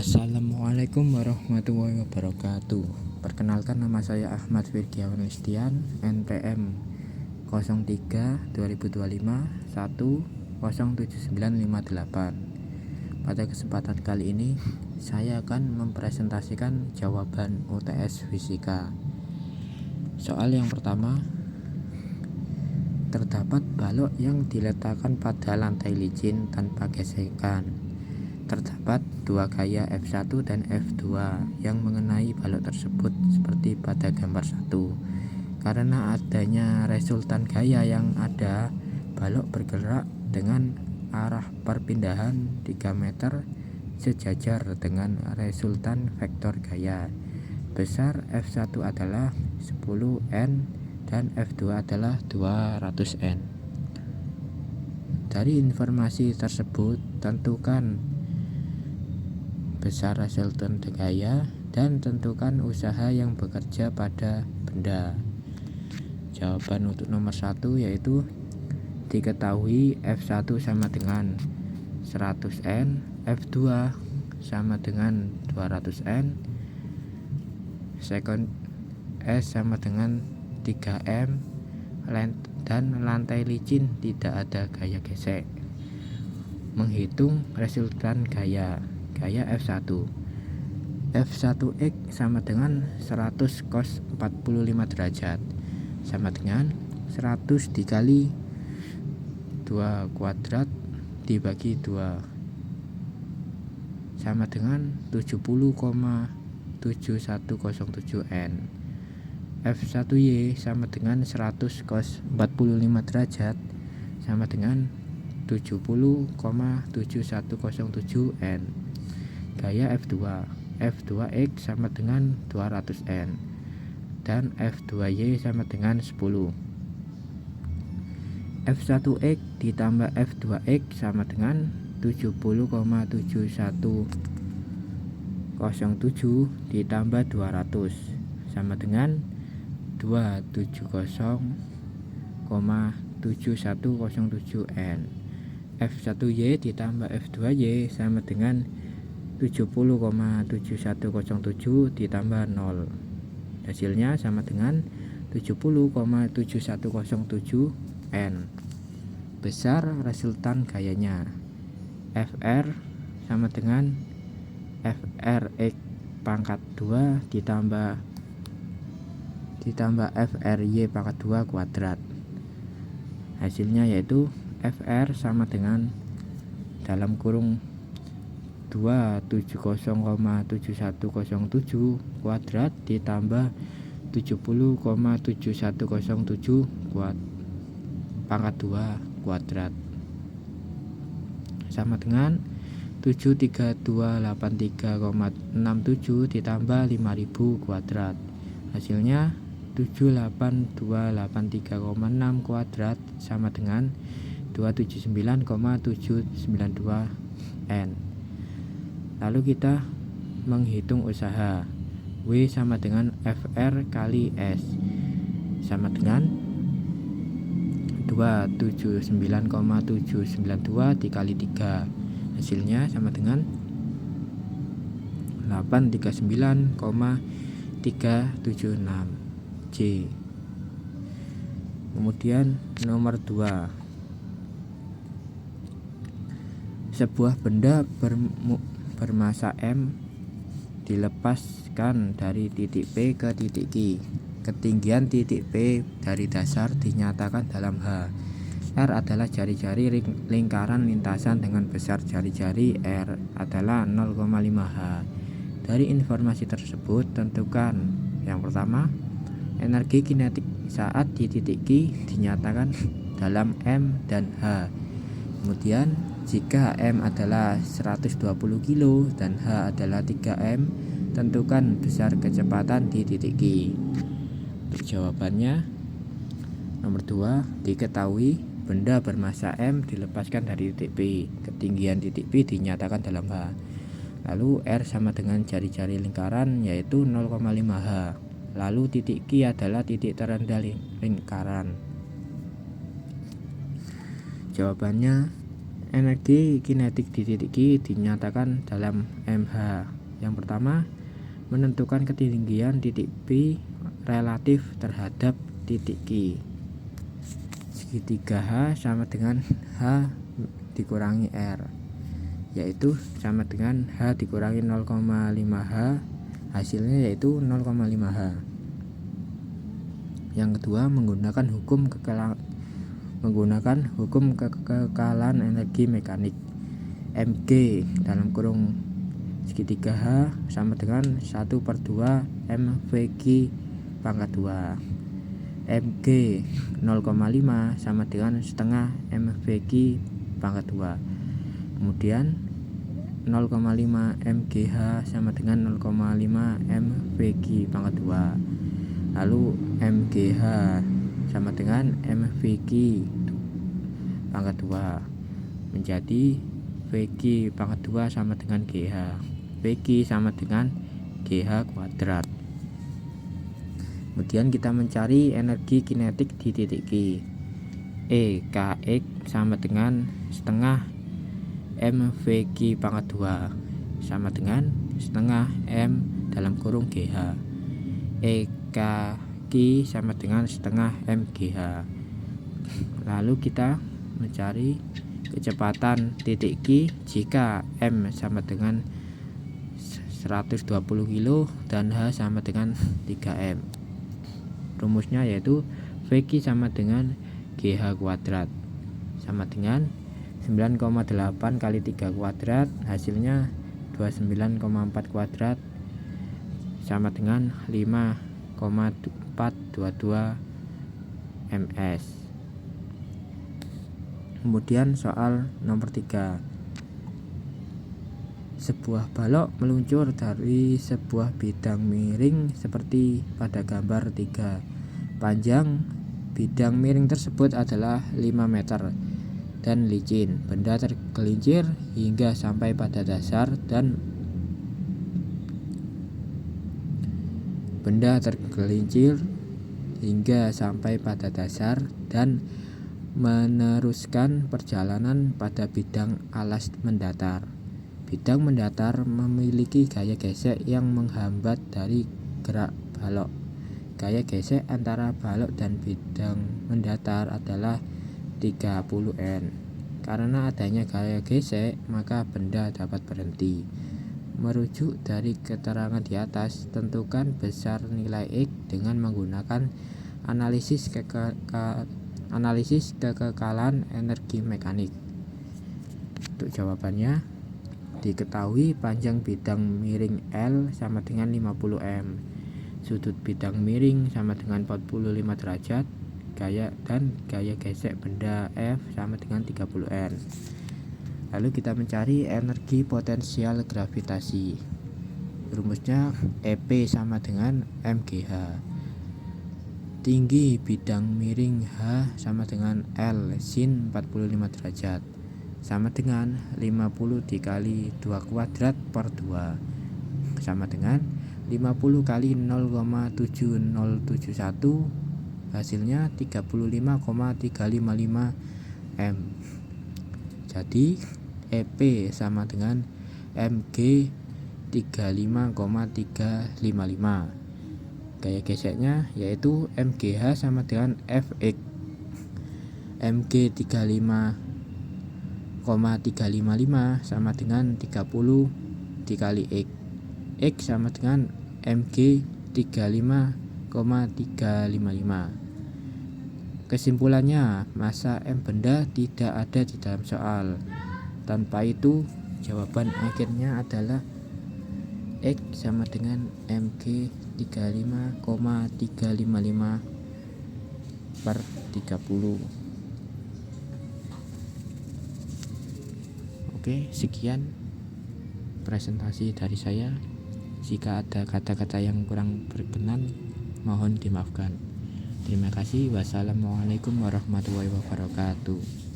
Assalamualaikum warahmatullahi wabarakatuh. Perkenalkan, nama saya Ahmad Firgiawan Listian, NPM 03 2025 107958. Pada kesempatan kali ini saya akan mempresentasikan jawaban UTS Fisika. Soal yang pertama, terdapat balok yang diletakkan pada lantai licin tanpa gesekan. Terdapat dua gaya F1 dan F2 yang mengenai balok tersebut seperti pada gambar 1. Karena adanya resultan gaya yang ada, balok bergerak dengan arah perpindahan 3 meter sejajar dengan resultan vektor gaya. Besar F1 adalah 10N dan F2 adalah 200N. Dari informasi tersebut, tentukan besar resultan gaya dan tentukan usaha yang bekerja pada benda. Jawaban untuk nomor 1 yaitu diketahui F1 sama dengan 100N, F2 sama dengan 200N, second S sama dengan 3M, dan lantai licin tidak ada gaya gesek. Menghitung resultan gaya F1. F1X sama dengan 100 cos 45 derajat sama dengan 100 dikali 2 kuadrat dibagi 2 sama dengan 70,7107N. F1Y sama dengan 100 cos 45 derajat sama dengan 70,7107N. Gaya F2X sama dengan 200N dan F2Y sama dengan 10. F1X ditambah F2X sama dengan 70,7107 ditambah 200 sama dengan 270,7107N. F1Y ditambah F2Y sama dengan 70,7107 ditambah 0. Hasilnya sama dengan 70,7107N. Besar resultan gayanya Fr sama dengan Frx pangkat 2 ditambah Fry pangkat 2 kuadrat. Hasilnya yaitu Fr sama dengan dalam kurung 270,7107 kuadrat ditambah 70,7107 pangkat 2 kuadrat sama dengan 73283,67 ditambah 5000 kuadrat. Hasilnya 78283,6 kuadrat sama dengan 279,792N. Lalu kita menghitung usaha. W sama dengan Fr kali S sama dengan 279,792 dikali 3. Hasilnya sama dengan 839,376 J. Kemudian nomor 2, sebuah benda bermasa M dilepaskan dari titik P ke titik Q. Ketinggian titik P dari dasar dinyatakan dalam H. R adalah jari-jari lingkaran lintasan dengan besar jari-jari R adalah 0,5H. Dari informasi tersebut, tentukan yang pertama, energi kinetik saat di titik Q dinyatakan dalam M dan H. Kemudian jika M adalah 120 kg dan H adalah 3M, tentukan besar kecepatan di titik Q. Jawabannya nomor 2, diketahui benda bermasa M dilepaskan dari titik P. Ketinggian titik P dinyatakan dalam H. Lalu R sama dengan jari-jari lingkaran yaitu 0,5H. Lalu titik Q adalah titik terendah lingkaran. Jawabannya Energi kinetik di titik Q dinyatakan dalam mH. Yang pertama, menentukan ketinggian titik P relatif terhadap titik Q. Segitiga H sama dengan H dikurangi R, yaitu sama dengan H dikurangi 0,5H, hasilnya yaitu 0,5H. Yang kedua, menggunakan hukum kekekalan energi mekanik. Mg dalam kurung segitiga H sama dengan 1/2 mvq pangkat 2. Mg 0,5 sama dengan setengah mvq pangkat 2. Kemudian 0,5 mgh sama dengan 0,5 mvq pangkat 2. Lalu mgh sama dengan mvq pangkat 2 menjadi vq pangkat 2 sama dengan gh. Vq sama dengan gh kuadrat. Kemudian kita mencari energi kinetik di titik Q. E kx sama dengan setengah mvq pangkat 2 sama dengan setengah m dalam kurung gh. E kq sama dengan setengah mgh. Lalu kita mencari kecepatan titik Q jika m sama dengan 120 kg dan h sama dengan 3m. Rumusnya yaitu vq sama dengan gh kuadrat sama dengan 9,8 kali 3 kuadrat, hasilnya 29,4 kuadrat sama dengan 5,422 ms. Kemudian soal nomor 3. Sebuah balok meluncur dari sebuah bidang miring seperti pada gambar 3. Panjang bidang miring tersebut adalah 5 meter dan licin. Benda tergelincir hingga sampai pada dasar dan meneruskan perjalanan pada bidang alas mendatar. Bidang mendatar memiliki gaya gesek yang menghambat dari gerak balok. Gaya gesek antara balok dan bidang mendatar adalah 30 N. Karena adanya gaya gesek, maka benda dapat berhenti. Merujuk dari keterangan di atas, tentukan besar nilai X dengan menggunakan analisis kekekalan energi mekanik. Untuk jawabannya, diketahui panjang bidang miring L sama dengan 50 m, sudut bidang miring sama dengan 45 derajat, gaya gesek benda F sama dengan 30 N. Lalu kita mencari energi potensial gravitasi. Rumusnya EP sama dengan mgh. Tinggi bidang miring H sama dengan L sin 45 derajat sama dengan 50 dikali 2 kuadrat per 2 sama dengan 50 kali 0,7071, hasilnya 35,355 m. Jadi EP sama dengan mg 35,355. Gaya geseknya yaitu mgh sama dengan fx. Mg 35,355 sama dengan 30 dikali x. X sama dengan mg 35,355. Kesimpulannya, massa M benda tidak ada di dalam soal. Tanpa itu, jawaban akhirnya adalah X sama dengan mg 35,355 per 30. Oke, sekian presentasi dari saya. Jika ada kata-kata yang kurang berkenan, mohon dimaafkan. Terima kasih. Wassalamualaikum warahmatullahi wabarakatuh.